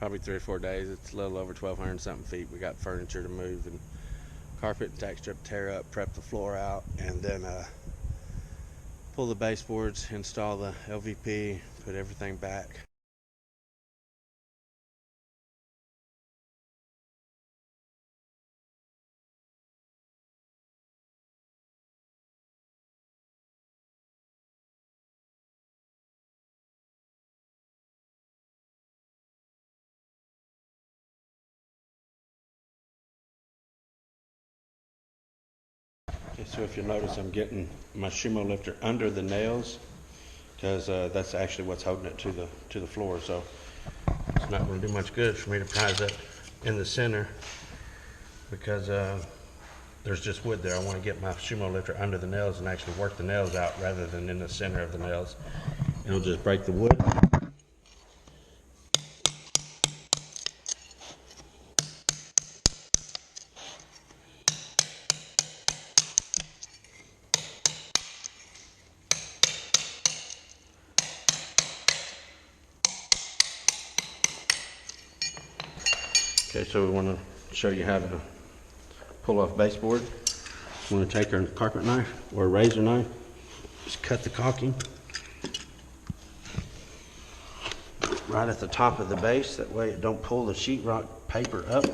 probably 3 or 4 days. It's a little over 1,200 something feet. We got furniture to move and carpet and tack strip tear up, prep the floor out, and then pull the baseboards, install the LVP, put everything back. Okay, so if you notice, I'm getting my sumo lifter under the nails because that's actually what's holding it to the floor. So it's not going to do much good for me to prise up in the center because there's just wood there. I want to get my sumo lifter under the nails and actually work the nails out rather than in the center of the nails. It'll just break the wood. Okay, so we want to show you how to pull off baseboard. You want to take our carpet knife or a razor knife, just cut the caulking right at the top of the base. That way it don't pull the sheetrock paper up.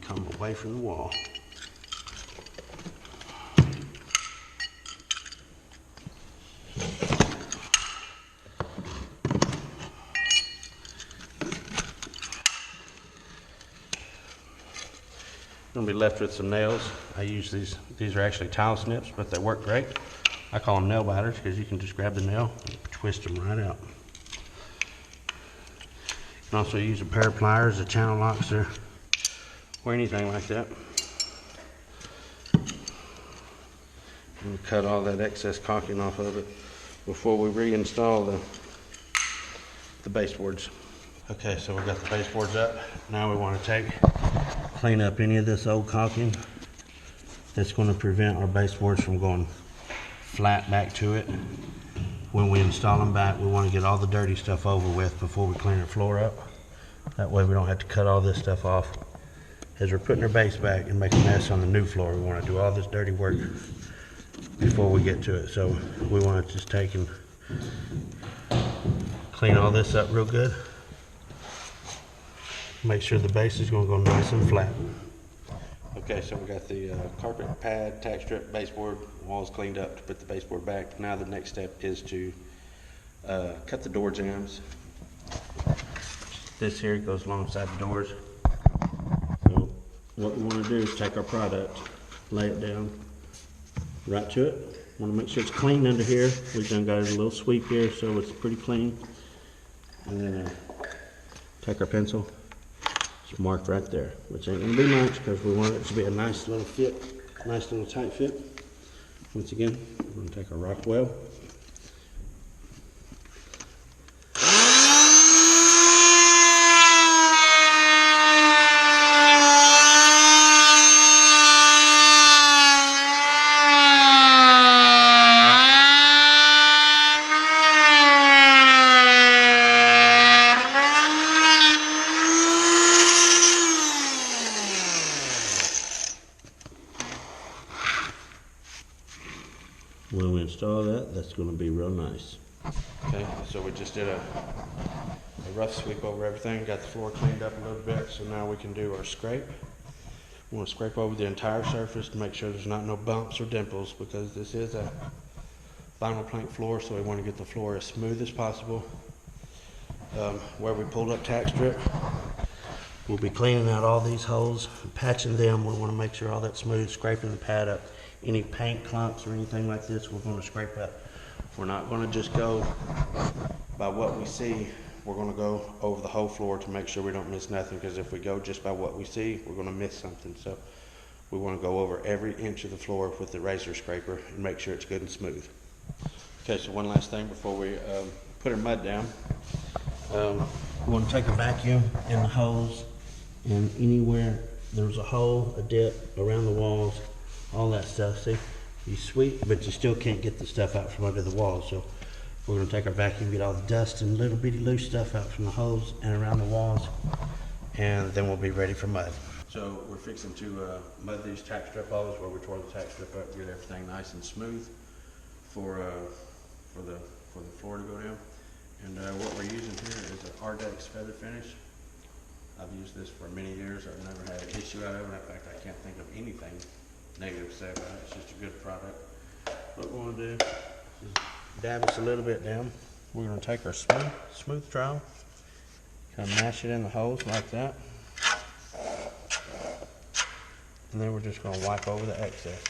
Come away from the wall. Gonna be left with some nails. I use these are actually tile snips, but they work great. I call them nail biters because you can just grab the nail and twist them right out. You can also use a pair of pliers, a channel locks, or anything like that. And cut all that excess caulking off of it before we reinstall the baseboards. Okay, so we got the baseboards up. Now we want to clean up any of this old caulking that's going to prevent our baseboards from going flat back to it. When we install them back, we want to get all the dirty stuff over with before we clean our floor up. That way we don't have to cut all this stuff off as we're putting our base back and make a mess on the new floor. We want to do all this dirty work before we get to it. So we want to just take and clean all this up real good. Make sure the base is going to go nice and flat. Okay, so we got the carpet, pad, tack strip, baseboard, walls cleaned up to put the baseboard back. Now the next step is to cut the door jambs. This here goes alongside the doors. So what we want to do is take our product, lay it down right to it. Want to make sure it's clean under here. We've done got a little sweep here, so it's pretty clean. And then take our pencil. Marked right there, which ain't gonna be much because we want it to be a nice little fit, nice little tight fit. Once again, we're gonna take a rockwell. When we install that, that's going to be real nice. Okay, so we just did a rough sweep over everything, got the floor cleaned up a little bit, so now we can do our scrape. We want to scrape over the entire surface to make sure there's not no bumps or dimples because this is a vinyl plank floor, so we want to get the floor as smooth as possible. Where we pulled up tack strip, we'll be cleaning out all these holes, patching them. We want to make sure all that's smooth, scraping the pad up. Any paint clumps or anything like this, we're going to scrape up. We're not going to just go by what we see. We're going to go over the whole floor to make sure we don't miss nothing, because if we go just by what we see, we're going to miss something. So we want to go over every inch of the floor with the razor scraper and make sure it's good and smooth. Okay, so one last thing before we put our mud down. We want to take a vacuum in the holes and anywhere there's a hole, a dip around the walls, all that stuff. See, you sweep, but you still can't get the stuff out from under the walls. So we're gonna take our vacuum, get all the dust and little bitty loose stuff out from the holes and around the walls, and then we'll be ready for mud. So we're fixing to mud these tack strip holes where we tore the tack strip up, get everything nice and smooth for the floor to go down. And what we're using here is an Ardex feather finish. I've used this for many years. I've never had an issue out of it. In fact, I can't think of anything negative to say about it. It's just a good product. What we're gonna do is dab us a little bit down. We're gonna take our smooth trowel, kind of mash it in the holes like that. And then we're just gonna wipe over the excess.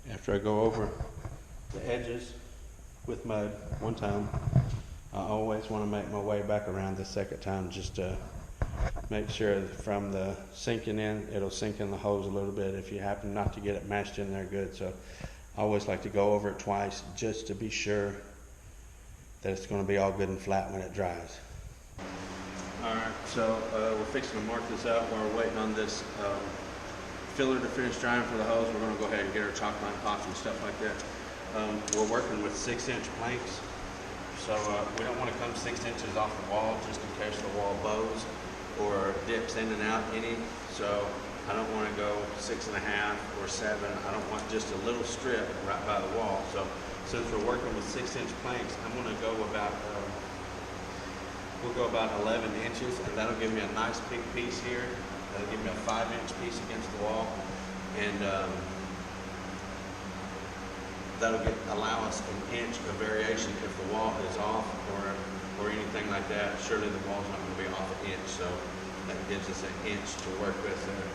After I go over the edges with mud one time, I always want to make my way back around the second time just to make sure that from the sinking in, it'll sink in the hose a little bit if you happen not to get it mashed in there good. So I always like to go over it twice just to be sure that it's going to be all good and flat when it dries. Alright, so we're fixing to mark this out while we're waiting on this filler to finish drying for the hose. We're going to go ahead and get our chalk line pots and stuff like that. We're working with 6-inch planks, so we don't want to come 6 inches off the wall just in case the wall bows or dips in and out any. So I don't want to go 6.5 or 7. I don't want just a little strip right by the wall. So since we're working with 6-inch planks, I'm going to go about we'll go about 11 inches, and that'll give me a nice big piece here. That'll give me a 5-inch piece against the wall, and that'll allow us an inch of variation if the wall is off or anything like that. Surely the wall's not going to be off an inch, so that gives us an inch to work with there.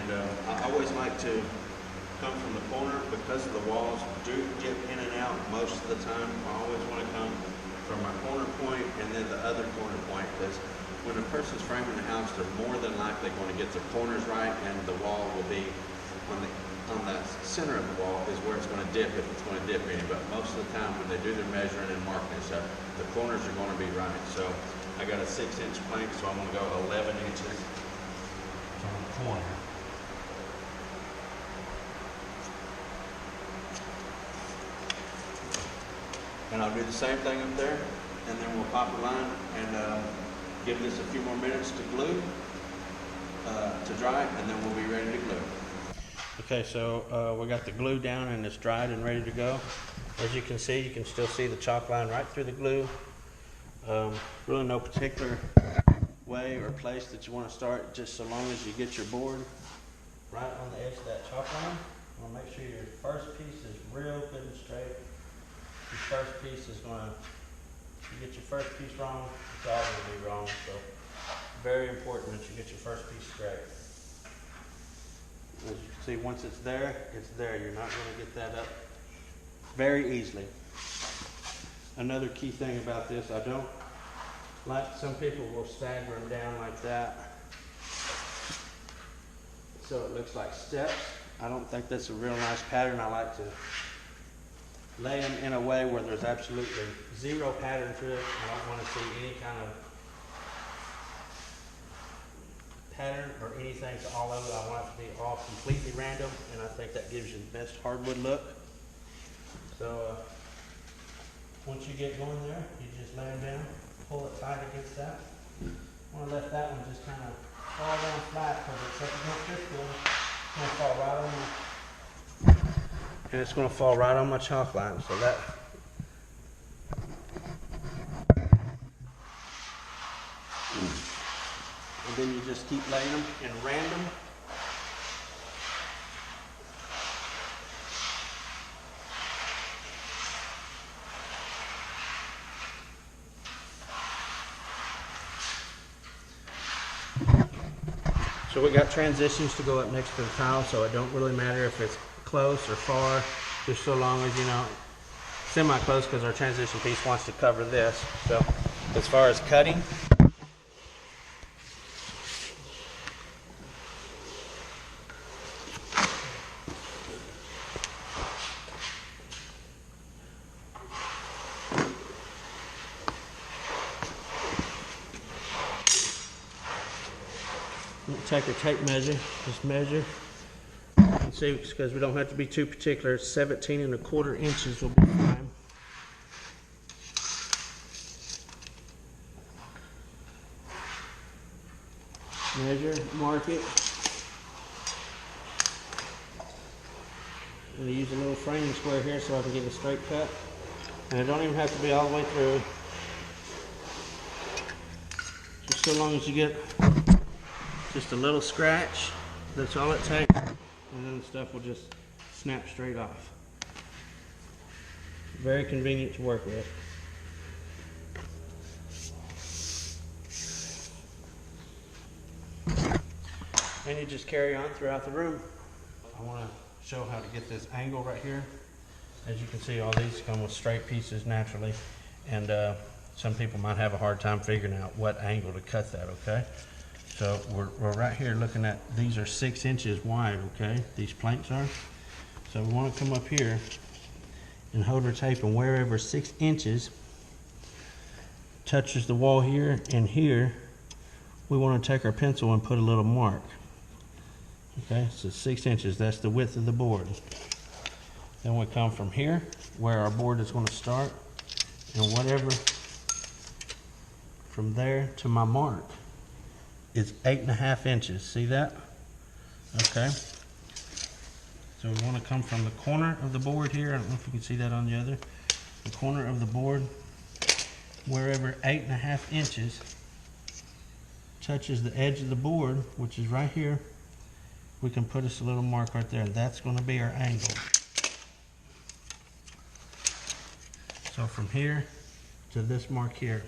And I always like to come from the corner because the walls do dip in and out most of the time. I always want to come from my corner point and then the other corner point, because when a person's framing the house, they're more than likely going to get their corners right, and the wall will be on the center of the wall is where it's going to dip if it's going to dip any. But most of the time when they do their measuring and marking and stuff, the corners are going to be right. So I got a 6-inch plank, so I'm going to go 11 inches from the corner. And I'll do the same thing up there, and then we'll pop a line and give this a few more minutes to glue, to dry, and then we'll be ready to glue. Okay, so we got the glue down and it's dried and ready to go. As you can see, you can still see the chalk line right through the glue. Really no particular way or place that you want to start, just so long as you get your board right on the edge of that chalk line. You want to make sure your first piece is real good and straight. Your first piece is going to, if you get your first piece wrong, it's all going to be wrong. So very important that you get your first piece straight. As you can see, once it's there, it's there. You're not going to get that up very easily. Another key thing about this, I don't like, some people will stagger them down like that so it looks like steps. I don't think that's a real nice pattern. I like to lay them in a way where there's absolutely zero pattern to it. I don't want to see any kind of pattern or anything to all of it. I want it to be all completely random, and I think that gives you the best hardwood look. So once you get going there, you just lay them down, pull it tight against that. I want to let that one just kind of fall down flat, because it's such a good this one. It's going to fall right on my, and it's going to fall right on my chalk line. So that, and then you just keep laying them in random. So we got transitions to go up next to the tile, so it don't really matter if it's close or far, just so long as, you know, semi-close, because our transition piece wants to cover this. So as far as cutting, take your tape measure, just measure and see, because we don't have to be too particular. 17¼ inches will be fine. Measure, mark it. I'm going to use a little framing square here so I can get a straight cut. And it don't even have to be all the way through. Just so long as you get just a little scratch, that's all it takes, and then the stuff will just snap straight off. Very convenient to work with. And you just carry on throughout the room. I want to show how to get this angle right here. As you can see, all these come with straight pieces naturally, and some people might have a hard time figuring out what angle to cut that, okay? So we're right here looking at, these are 6 inches wide, okay? These planks are. So we want to come up here and hold our tape, and wherever 6 inches touches the wall here and here, we want to take our pencil and put a little mark. Okay, so 6 inches, that's the width of the board. Then we come from here, where our board is going to start, and whatever from there to my mark is 8½ inches. See that? Okay. So we want to come from the corner of the board here. I don't know if you can see that on the other. The corner of the board, wherever 8½ inches touches the edge of the board, which is right here, we can put us a little mark right there, and that's going to be our angle. So from here to this mark here.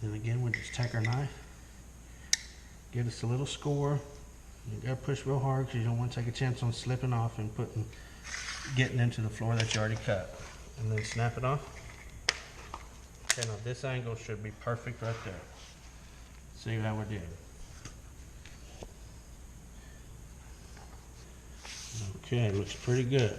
Then again, we just take our knife, get us a little score. You gotta push real hard because you don't want to take a chance on slipping off and getting into the floor that you already cut. And then snap it off. Okay, now this angle should be perfect right there. See how we did. Okay, looks pretty good.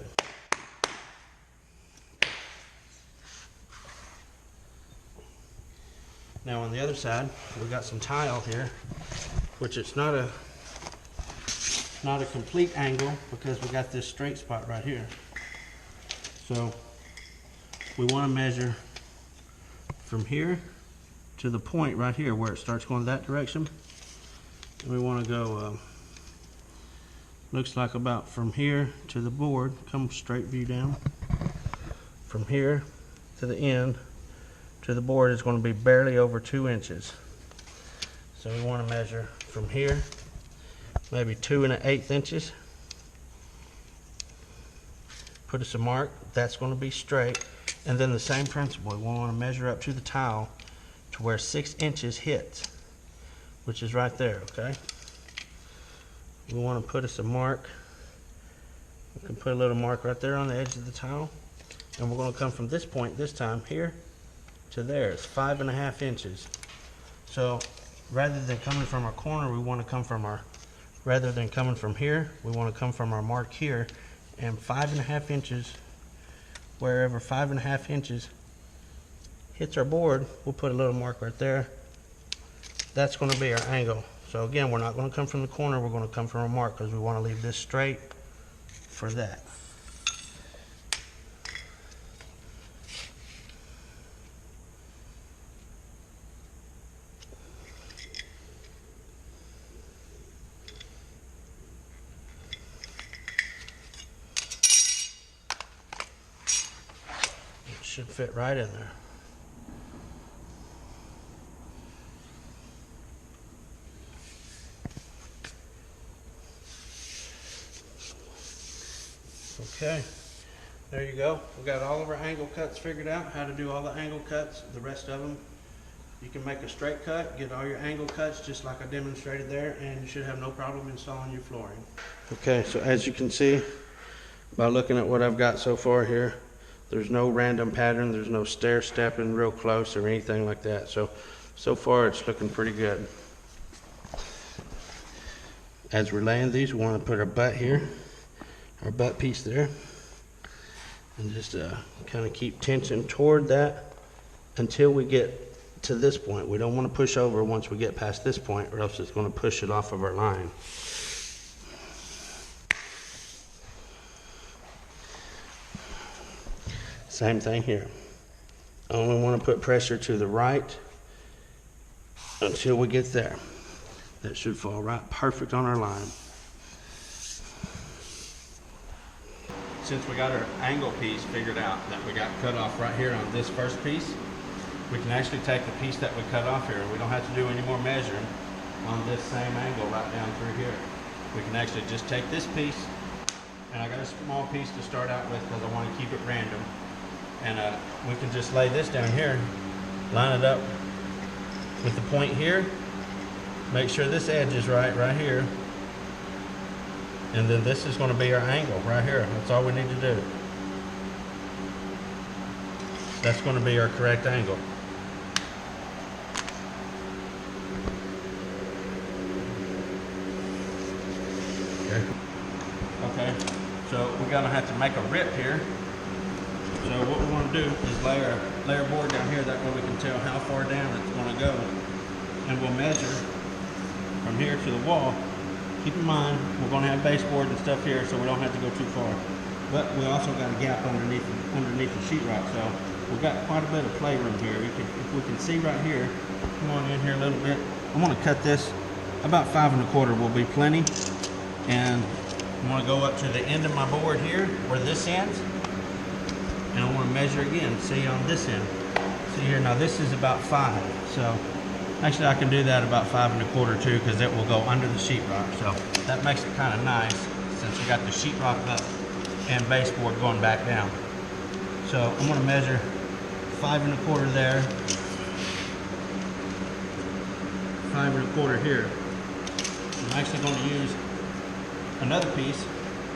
Now on the other side, we got some tile here, which it's not a complete angle because we got this straight spot right here. So we want to measure from here to the point right here where it starts going that direction. And we want to go, looks like about from here to the board, come straight view down. From here to the end to the board is going to be barely over 2 inches. So we want to measure from here, maybe 2 1/8 inches. Put us a mark, that's going to be straight. And then the same principle, we want to measure up to the tile to where 6 inches hits, which is right there, okay? We want to put us a mark. We can put a little mark right there on the edge of the tile. And we're going to come from this point this time here to there. It's 5 1/2 inches. So rather than coming from our corner, we want to come from our, rather than coming from here, we want to come from our mark here, and 5 1/2 inches, wherever 5 1/2 inches hits our board, we'll put a little mark right there. That's going to be our angle. So again, we're not going to come from the corner, we're going to come from a mark because we want to leave this straight for that. Should fit right in there. Okay, there you go. We got all of our angle cuts figured out, how to do all the angle cuts. The rest of them, you can make a straight cut, get all your angle cuts just like I demonstrated there, and you should have no problem installing your flooring. Okay, so as you can see, by looking at what I've got so far here, there's no random pattern, there's no stair stepping real close or anything like that. So far it's looking pretty good. As we're laying these, we want to put our butt here, our butt piece there, and just kind of keep tension toward that until we get to this point. We don't want to push over once we get past this point, or else it's going to push it off of our line. Same thing here. I only want to put pressure to the right until we get there. That should fall right perfect on our line. Since we got our angle piece figured out that we got cut off right here on this first piece, we can actually take the piece that we cut off here, and we don't have to do any more measuring on this same angle right down through here. We can actually just take this piece, and I got a small piece to start out with because I want to keep it random, and we can just lay this down here, line it up with the point here, make sure this edge is right here, and then this is going to be our angle right here. That's all we need to do. That's going to be our correct angle. Okay, so we're going to have to make a rip here. So what we want to do is lay our board down here, that way we can tell how far down it's going to go. And we'll measure from here to the wall. Keep in mind, we're going to have baseboard and stuff here, so we don't have to go too far. But we also got a gap underneath the sheetrock, so we've got quite a bit of playroom here. If we can see right here, come on in here a little bit. I want to cut this about 5 1/4 will be plenty. And I want to go up to the end of my board here, where this ends. And I want to measure again, see on this end. See here, now this is about 5. So actually I can do that about 5 1/4 too, because it will go under the sheetrock. So that makes it kind of nice, since we got the sheetrock up and baseboard going back down. So I'm going to measure 5 1/4 there, 5 1/4 here. I'm actually going to use another piece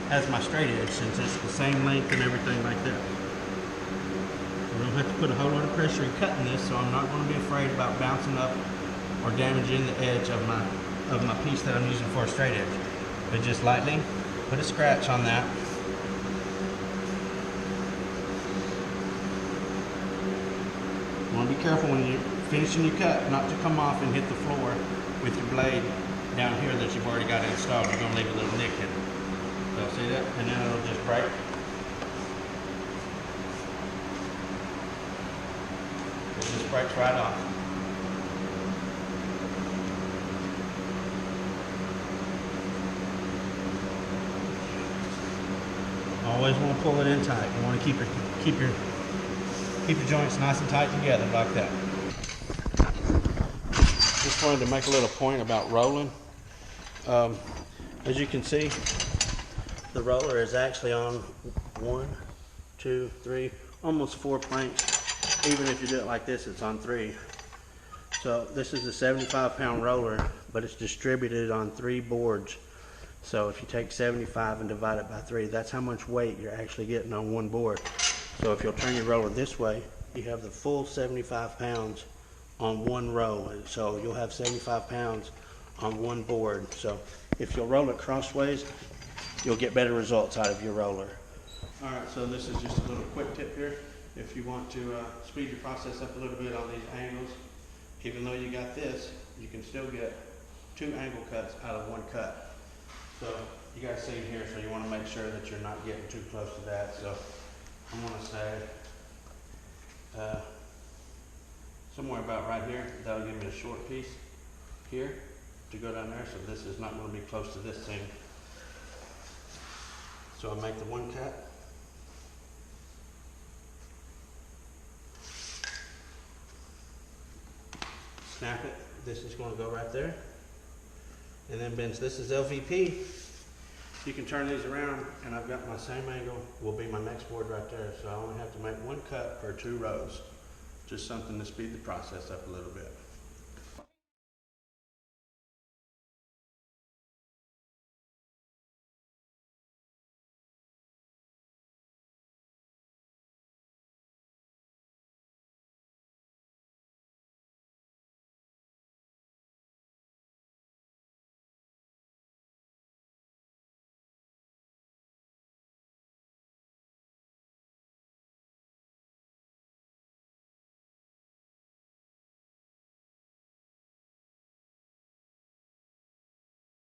as my straight edge, since it's the same length and everything like that. We don't have to put a whole lot of pressure in cutting this, so I'm not going to be afraid about bouncing up or damaging the edge of my piece that I'm using for a straight edge. But just lightly put a scratch on that. You want to be careful when you're finishing your cut not to come off and hit the floor with your blade down here that you've already got installed. You're going to leave a little nick in it. So see that? And then it'll just break. It just breaks right off. Always want to pull it in tight. You want to keep your joints nice and tight together like that. Just wanted to make a little point about rolling. As you can see, the roller is actually on 1, 2, 3, almost 4 planks. Even if you do it like this, it's on 3. So this is a 75-pound roller, but it's distributed on 3 boards. So if you take 75 and divide it by 3, that's how much weight you're actually getting on 1 board. So if you'll turn your roller this way, you have the full 75 pounds on 1 row. And so you'll have 75 pounds on 1 board. So if you'll roll it crossways, you'll get better results out of your roller. All right, so this is just a little quick tip here. If you want to speed your process up a little bit on these angles, even though you got this, you can still get 2 angle cuts out of 1 cut. So you got to see here, so you want to make sure that you're not getting too close to that. So I'm going to say somewhere about right here, that'll give me a short piece here to go down there. So this is not going to be close to this thing. So I make the 1 cut. Snap it. This is going to go right there. And then since this is LVP, You can turn these around, and I've got my same angle, will be my next board right there, so I only have to make one cut per 2 rows. Just something to speed the process up a little bit.